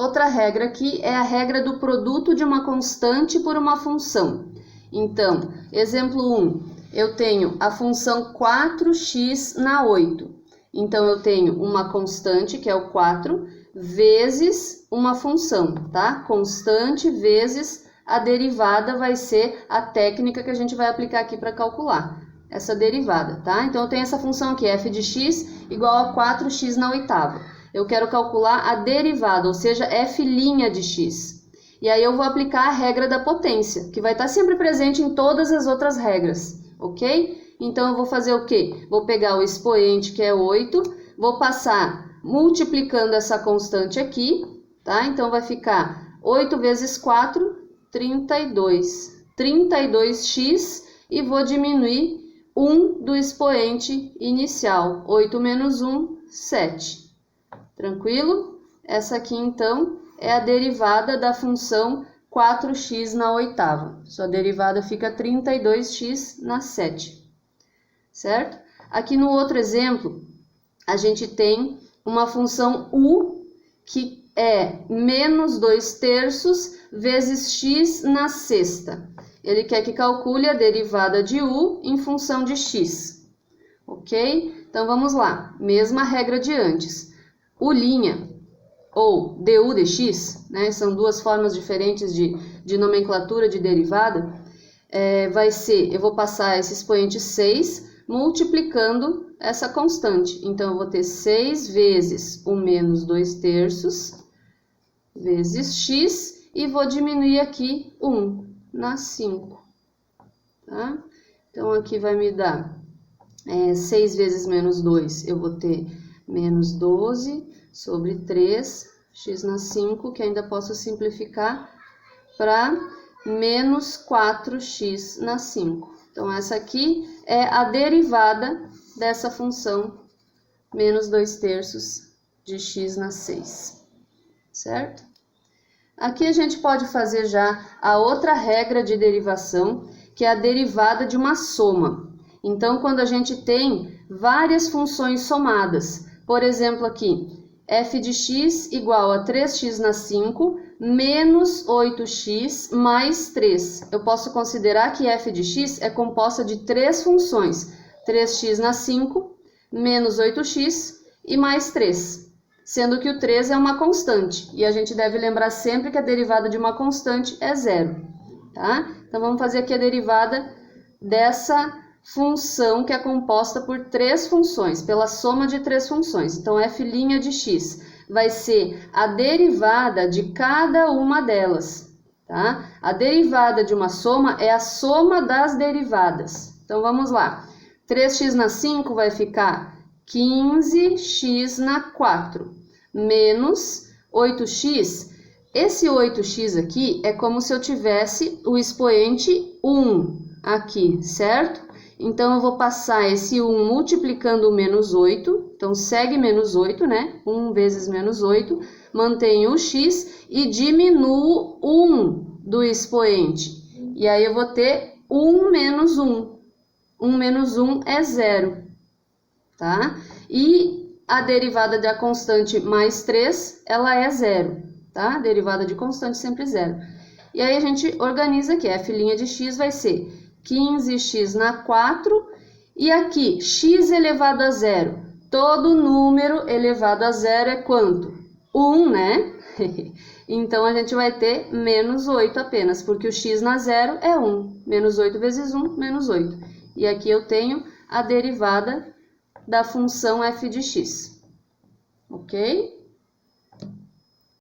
outra regra aqui é a regra do produto de uma constante por uma função. Então, exemplo 1, eu tenho a função 4x na 8. Então, eu tenho uma constante, que é o 4, vezes uma função, tá? Constante vezes a derivada vai ser a técnica que a gente vai aplicar aqui para calcular essa derivada, tá? Então, eu tenho essa função aqui, f de x igual a 4x na oitava. Eu quero calcular a derivada, ou seja, f' de x. E aí eu vou aplicar a regra da potência, que vai estar sempre presente em todas as outras regras, ok? Então, eu vou fazer o quê? Vou pegar o expoente, que é 8, vou passar multiplicando essa constante aqui, tá? Então, vai ficar 8 vezes 4, 32. 32x e vou diminuir 1 do expoente inicial. 8 menos 1, 7. Tranquilo? Essa aqui, então, é a derivada da função 4x na oitava. Sua derivada fica 32x na 7. Certo? Aqui no outro exemplo, a gente tem uma função u, que é menos 2 terços vezes x na sexta. Ele quer que calcule a derivada de u em função de x. Ok? Então, vamos lá. Mesma regra de antes. U', ou du dx, né? São duas formas diferentes de nomenclatura de derivada. Vai ser, eu vou passar esse expoente 6 multiplicando essa constante. Então, eu vou ter 6 vezes o menos 2 terços vezes x e vou diminuir aqui 1 na 5. Tá? Então, aqui vai me dar 6 vezes menos 2, eu vou ter menos 12 sobre 3, x na 5, que ainda posso simplificar para menos 4x na 5. Então, essa aqui é a derivada dessa função menos 2 terços de x na 6, certo? Aqui a gente pode fazer já a outra regra de derivação, que é a derivada de uma soma. Então, quando a gente tem várias funções somadas, por exemplo aqui, f de x igual a 3x na 5 menos 8x mais 3. Eu posso considerar que f de x é composta de três funções, 3x na 5 menos 8x e mais 3. Sendo que o 3 é uma constante, e a gente deve lembrar sempre que a derivada de uma constante é zero, tá? Então, vamos fazer aqui a derivada dessa função que é composta por três funções, pela soma de três funções. Então, f' de x vai ser a derivada de cada uma delas, tá? A derivada de uma soma é a soma das derivadas. Então, vamos lá. 3x na 5 vai ficar 15x na 4, menos 8x. Esse 8x aqui é como se eu tivesse o expoente 1 aqui, certo? Então, eu vou passar esse 1 multiplicando o menos 8. Então, segue menos 8, né? 1 vezes menos 8. Mantenho o x e diminuo 1 do expoente. E aí, eu vou ter 1 menos 1. 1 menos 1 é 0, tá? E a derivada da constante mais 3, ela é 0, tá? A derivada de constante sempre 0. E aí, a gente organiza aqui. F' de x vai ser 15x na 4, e aqui, x elevado a 0. Todo número elevado a 0 é quanto? 1, né? Então, a gente vai ter menos 8 apenas, porque o x na 0 é 1. Menos 8 vezes 1, menos 8. E aqui eu tenho a derivada da função f de x. Ok?